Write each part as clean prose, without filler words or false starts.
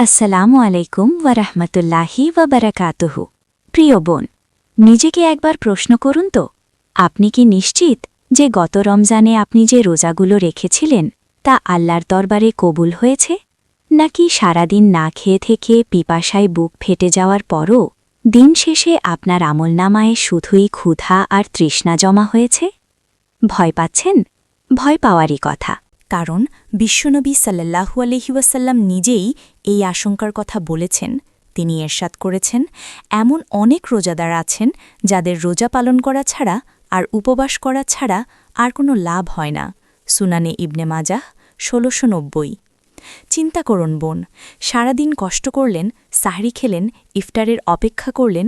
আসসালামু আলাইকুম ওয়ারাহমাতুল্লাহি ওয়াবারাকাতুহু। প্রিয় বোন, নিজেকে একবার প্রশ্ন করুন তো, আপনি কি নিশ্চিত যে গত রমজানে আপনি যে রোজাগুলো রেখেছিলেন তা আল্লাহর দরবারে কবুল হয়েছে, নাকি সারাদিন না খেয়ে থেকে পিপাসায় বুক ফেটে যাওয়ার পরও দিন শেষে আপনার আমলনামায় শুধুই ক্ষুধা আর তৃষ্ণা জমা হয়েছে? ভয় পাচ্ছেন? ভয় পাওয়ারই কথা, কারণ বিশ্বনবী সাল্লাল্লাহু আলাইহি ওয়াসাল্লাম নিজেই এই আশঙ্কার কথা বলেছেন। তিনি এরশাদ করেছেন, এমন অনেক রোজাদার আছেন যাদের রোজা পালন করা ছাড়া আর উপবাস করা ছাড়া আর কোনো লাভ হয় না। সুনানে ইবনে মাজাহ ১৬৯০। চিন্তা করুন বোন, সারাদিন কষ্ট করলেন, সাহরি খেলেন, ইফতারের অপেক্ষা করলেন,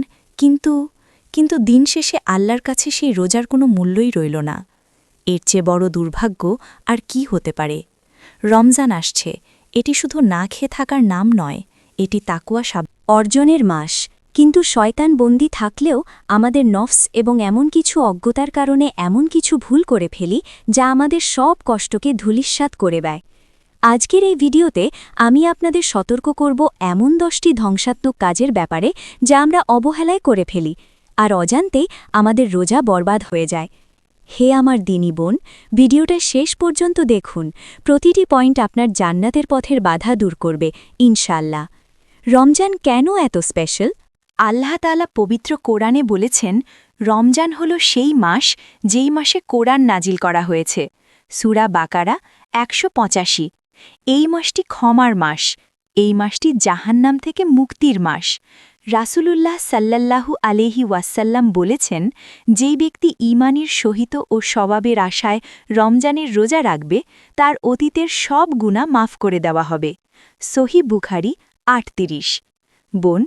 কিন্তু দিন শেষে আল্লাহর কাছে সেই রোজার কোনো মূল্যই রইল না। এর চেয়ে বড় দুর্ভাগ্য আর কি হতে পারে? রমজান আসছে, এটি শুধু না খেয়ে থাকার নাম নয়, এটি তাকওয়া অর্জনের মাস। কিন্তু শয়তান বন্দী থাকলেও আমাদের নফস এবং এমন কিছু অজ্ঞতার কারণে এমন কিছু ভুল করে ফেলি যা আমাদের সব কষ্টকে ধূলিসাৎ করে দেয়। আজকের এই ভিডিওতে আমি আপনাদের সতর্ক করব এমন 10টি ধ্বংসাত্মক কাজের ব্যাপারে যা আমরা অবহেলায় করে ফেলি, আর অজান্তেই আমাদের রোজা বরবাদ হয়ে যায়। হে আমার দিনী বোন, ভিডিওটা শেষ পর্যন্ত দেখুন। প্রতিটি পয়েন্ট আপনার জান্নাতের পথের বাধা দূর করবে ইনশাল্লাহ। রমজান কেন এত স্পেশাল? আল্লাহ তাআলা পবিত্র কোরআনে বলেছেন, রমজান হল সেই মাস যেই মাসে কোরআন নাজিল করা হয়েছে। সূরা বাকারা ১৮৫। এই মাসটি ক্ষমার মাস, এই মাসটি জাহান্নাম থেকে মুক্তির মাস। রাসূলুল্লাহ সাল্লাল্লাহু আলাইহি ওয়াসাল্লাম বলেছেন, যেই ব্যক্তি ঈমানের সহিত ও সওয়াবের আশায় রমজানের রোজা রাখবে তার অতীতের সব গুনাহ মাফ করে দেওয়া হবে। সহিহ বুখারী ৩৮। বোন,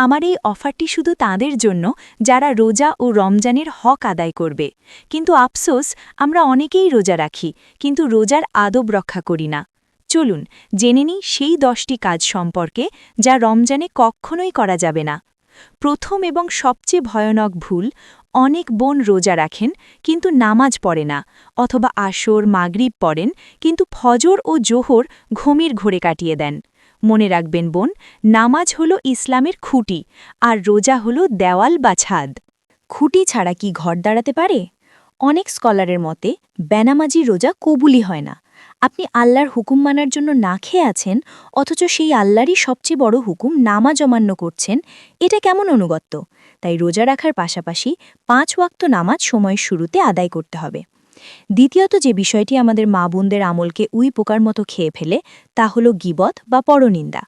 আমার এই অফারটি শুধু তাঁদের জন্য যারা রোজা ও রমজানের হক আদায় করবে। কিন্তু আফসোস, আমরা অনেকেই রোজা রাখি কিন্তু রোজার আদব রক্ষা করি না। চলুন জেনে নিই সেই 10টি কাজ সম্পর্কে যা রমজানে কখনোই করা যাবে না। প্রথম এবং সবচেয়ে ভয়ানক ভুল, অনেক বোন রোজা রাখেন কিন্তু নামাজ পড়ে না, অথবা আসর মাগরিব পড়েন কিন্তু ফজর ও জোহর ঘুমের ঘোরে কাটিয়ে দেন। মনে রাখবেন বোন, নামাজ হল ইসলামের খুঁটি, আর রোজা হল দেওয়াল বা ছাদ। খুঁটি ছাড়া কি ঘর দাঁড়াতে পারে? অনেক স্কলারের মতে বেনামাজি রোজা কবুলই হয় না। আপনি আল্লাহর হুকুম মানার জন্য না খেয়ে আছেন, অথচ সেই আল্লাহরই সবচেয়ে বড় হুকুম নামাজ অমান্য করছেন। এটা কেমন অনুগত্য? তাই রোজা রাখার পাশাপাশি 5 ওয়াক্ত নামাজ সময়ের শুরুতে আদায় করতে হবে। দ্বিতীয়ত যে বিষয়টি আমাদের মা বোনদের আমলকে উই পোকার মতো খেয়ে ফেলে তা হলো গীবত বা পরনিন্দা।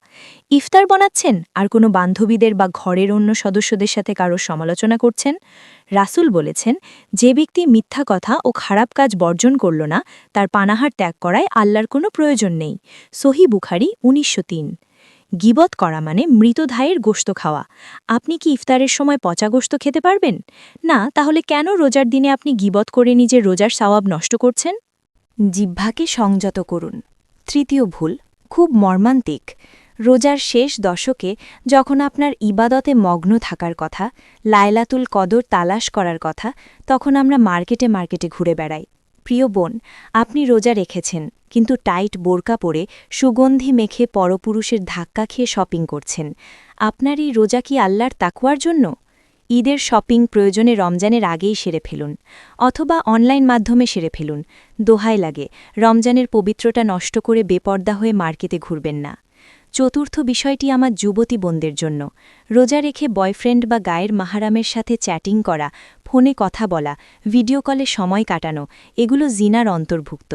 ইফতার বানাচ্ছেন আর কোনো বান্ধবীদের বা ঘরের অন্য সদস্যদের সাথে কারো সমালোচনা করছেন। রাসূল বলেছেন, যে ব্যক্তি মিথ্যা কথা ও খারাপ কাজ বর্জন করল না তার পানাহার ত্যাগ করায় আল্লাহর কোনো প্রয়োজন নেই। সহিহ বুখারী ১৯০৩। গীবত করা মানে মৃতধায়ের গোশত খাওয়া। আপনি কি ইফতারের সময় পচা গোশত খেতে পারবেন? না, তাহলে কেন রোজার দিনে আপনি গীবত করে নিজের রোজার সওয়াব নষ্ট করছেন? জিহ্বাকে সংযত করুন। তৃতীয় ভুল, খুব মর্মান্তিক। রোজার শেষ দশকে যখন আপনার ইবাদতে মগ্ন থাকার কথা, লায়লাতুল কদর তালাশ করার কথা, তখন আমরা মার্কেটে মার্কেটে ঘুরে বেড়াই। প্রিয় বোন, আপনি রোজা রেখেছেন কিন্তু টাইট বোরকা পরে সুগন্ধি মেখে পরপুরুষের ধাক্কা খেয়ে শপিং করছেন। আপনার এই রোজা কি আল্লাহর তাকওয়ার জন্য? ঈদের শপিং প্রয়োজনে রমজানের আগেই সেরে ফেলুন, অথবা অনলাইন মাধ্যমে সেরে ফেলুন। দোহাই লাগে, রমজানের পবিত্রতা নষ্ট করে বেপর্দা হয়ে মার্কেটে ঘুরবেন না। চতুর্থ বিষয়টি আমার যুবতী বোনদের জন্য। রোজা রেখে বয়ফ্রেন্ড বা গায়ের মাহারামের সাথে চ্যাটিং করা, ফোনে কথা বলা, ভিডিও কলে সময় কাটানো, এগুলো জিনার অন্তর্ভুক্ত।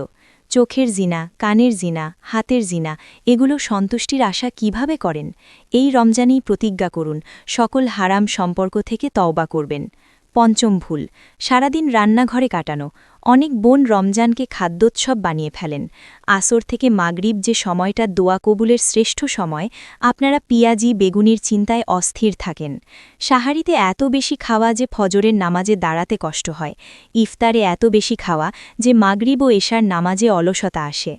চোখের জিনা, কানের জিনা, হাতের জিনা, এগুলো সন্তুষ্টির আশা কিভাবে করেন? এই রমজানেই প্রতিজ্ঞা করুন, সকল হারাম সম্পর্ক থেকে তওবা করবেন। পঞ্চম ভুল, সারাদিন রান্নাঘরে কাটানো। অনেক বোন রমজানকে খাদ্যোৎসব বানিয়ে ফেলেন। আসর থেকে মাগরিব যে সময়টা দোয়া কবুলের শ্রেষ্ঠ সময়, আপনারা পিয়াজি বেগুনির চিন্তায় অস্থির থাকেন। সাহারিতে এত বেশি খাওয়া যে ফজরের নামাজে দাঁড়াতে কষ্ট হয়। ইফতারে এত বেশি খাওয়া যে মাগরিব ও এশার নামাজে অলসতা আসে।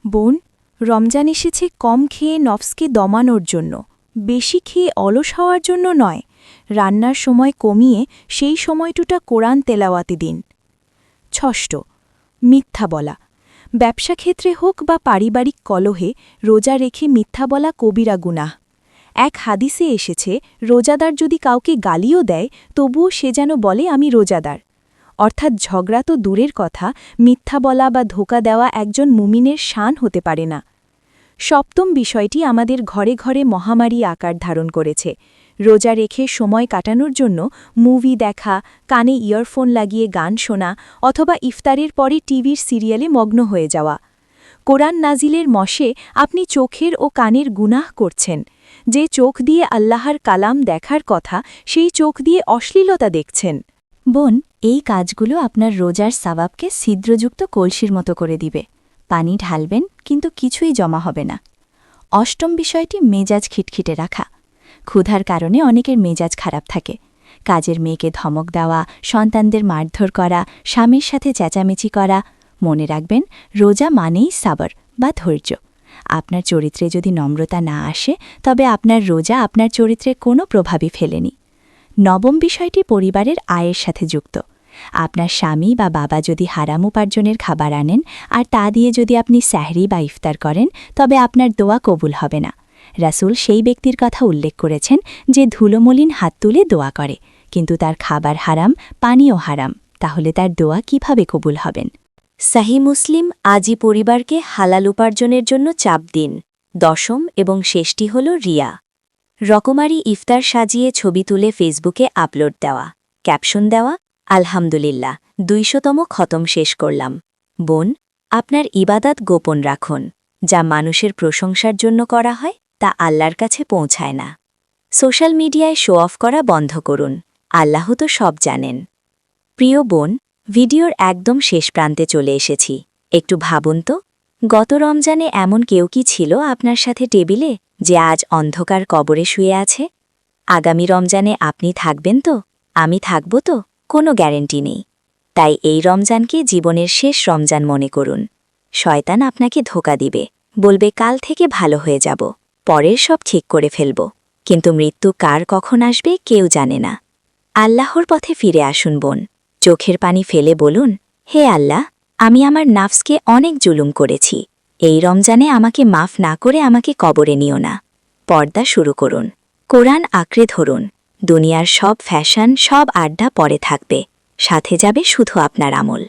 বোন, রমজান এসেছে কম খেয়ে নফসকে দমানোর জন্য, বেশি খেয়ে অলস হওয়ার জন্য নয়। রান্নার সময় কমিয়ে সেই সময়টুটা কোরআন তেলাওয়াতে দিন। ষষ্ঠ, মিথ্যা বলা। ব্যবসা ক্ষেত্রে হোক বা পারিবারিক কলহে রোজা রেখে মিথ্যা বলা কবিরা গুনাহ। এক হাদিসে এসেছে, রোজাদার যদি কাউকে গালিও দেয় তবুও সে যেন বলে আমি রোজাদার। অর্থাৎ ঝগড়া তো দূরের কথা, মিথ্যা বলা বা ধোঁকা দেওয়া একজন মুমিনের শান হতে পারে না। সপ্তম বিষয়টি আমাদের ঘরে ঘরে মহামারী আকার ধারণ করেছে। রোজা রেখে সময় কাটানোর জন্য মুভি দেখা, কানে ইয়ারফোন লাগিয়ে গান শোনা অথবা ইফতারের পরে টিভির সিরিয়ালে মগ্ন হয়ে যাওয়া। কোরআন নাজিলের মশে আপনি চোখের ও কানের গুনাহ করছেন। যে চোখ দিয়ে আল্লাহর কালাম দেখার কথা, সেই চোখ দিয়ে অশ্লীলতা দেখছেন। বোন, এই কাজগুলো আপনার রোজার সাবাবকে ছিদ্রযুক্ত কলসির মতো করে দিবে। পানি ঢালবেন কিন্তু কিছুই জমা হবে না। অষ্টম বিষয়টি মেজাজ খিটখিটে রাখা। ক্ষুধার কারণে অনেকের মেজাজ খারাপ থাকে। কাজের মেয়েকে ধমক দেওয়া, সন্তানদের মারধর করা, স্বামীর সাথে চেঁচামেচি করা। মনে রাখবেন, রোজা মানেই সাবর বা ধৈর্য। আপনার চরিত্রে যদি নম্রতা না আসে, তবে আপনার রোজা আপনার চরিত্রে কোনো প্রভাবই ফেলেনি। নবম বিষয়টি পরিবারের আয়ের সাথে যুক্ত। আপনার স্বামী বা বাবা যদি হারাম উপার্জনের খাবার আনেন আর তা দিয়ে যদি আপনি সেহরি বা ইফতার করেন, তবে আপনার দোয়া কবুল হবে না। রাসূল সেই ব্যক্তির কথা উল্লেখ করেছেন যে ধুলোমলিন হাত তুলে দোয়া করে, কিন্তু তার খাবার হারাম, পানীয় হারাম, তাহলে তার দোয়া কিভাবে কবুল হবেন? সাহি মুসলিম। আজই পরিবারকে হালাল উপার্জনের জন্য চাপ দিন। দশম এবং শেষটি হল রিয়া। রকমারি ইফতার সাজিয়ে ছবি তুলে ফেসবুকে আপলোড দেওয়া, ক্যাপশন দেওয়া, আলহামদুলিল্লাহ ২০০তম খতম শেষ করলাম। বোন, আপনার ইবাদাত গোপন রাখুন। যা মানুষের প্রশংসার জন্য করা হয় তা আল্লাহর কাছে পৌঁছায় না। সোশ্যাল মিডিয়ায় শো অফ করা বন্ধ করুন। আল্লাহ তো সব জানেন। প্রিয় বোন, ভিডিওর একদম শেষ প্রান্তে চলে এসেছি। একটু ভাবুন তো, গত রমজানে এমন কেউ কি ছিল আপনার সাথে টেবিলে যে আজ অন্ধকার কবরে শুয়ে আছে? আগামী রমজানে আপনি থাকবেন তো? আমি থাকব তো? কোনো গ্যারেন্টি নেই। তাই এই রমজানকে জীবনের শেষ রমজান মনে করুন। শয়তান আপনাকে ধোঁকা দিবে, বলবে কাল থেকে ভালো হয়ে যাব, পরের সব ঠিক করে ফেলব। কিন্তু মৃত্যু কার কখন আসবে কেউ জানে না। আল্লাহর পথে ফিরে আসুন বোন। চোখের পানি ফেলে বলুন, হে আল্লাহ, আমি আমার নাফসকে অনেক জুলুম করেছি। এই রমজানে আমাকে মাফ না করে আমাকে কবরে নিও না। পর্দা শুরু করুন। কোরআন আঁকড়ে ধরুন। দুনিয়ার সব ফ্যাশন, সব আড্ডা পরে থাকবে, সাথে যাবে শুধু আপনার আমল।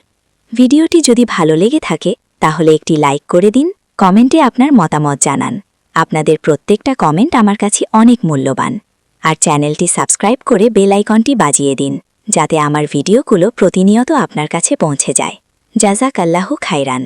ভিডিওটি যদি ভালো লেগে থাকে তাহলে একটি লাইক করে দিন, কমেন্টে আপনার মতামত জানান। আপনাদের প্রত্যেকটা কমেন্ট আমার কাছে অনেক মূল্যবান। আর চ্যানেলটি সাবস্ক্রাইব করে বেল আইকনটি বাজিয়ে দিন, যাতে আমার ভিডিওগুলো প্রতিনিয়ত আপনার কাছে পৌঁছে যায়। জাযাকাল্লাহু খাইরান।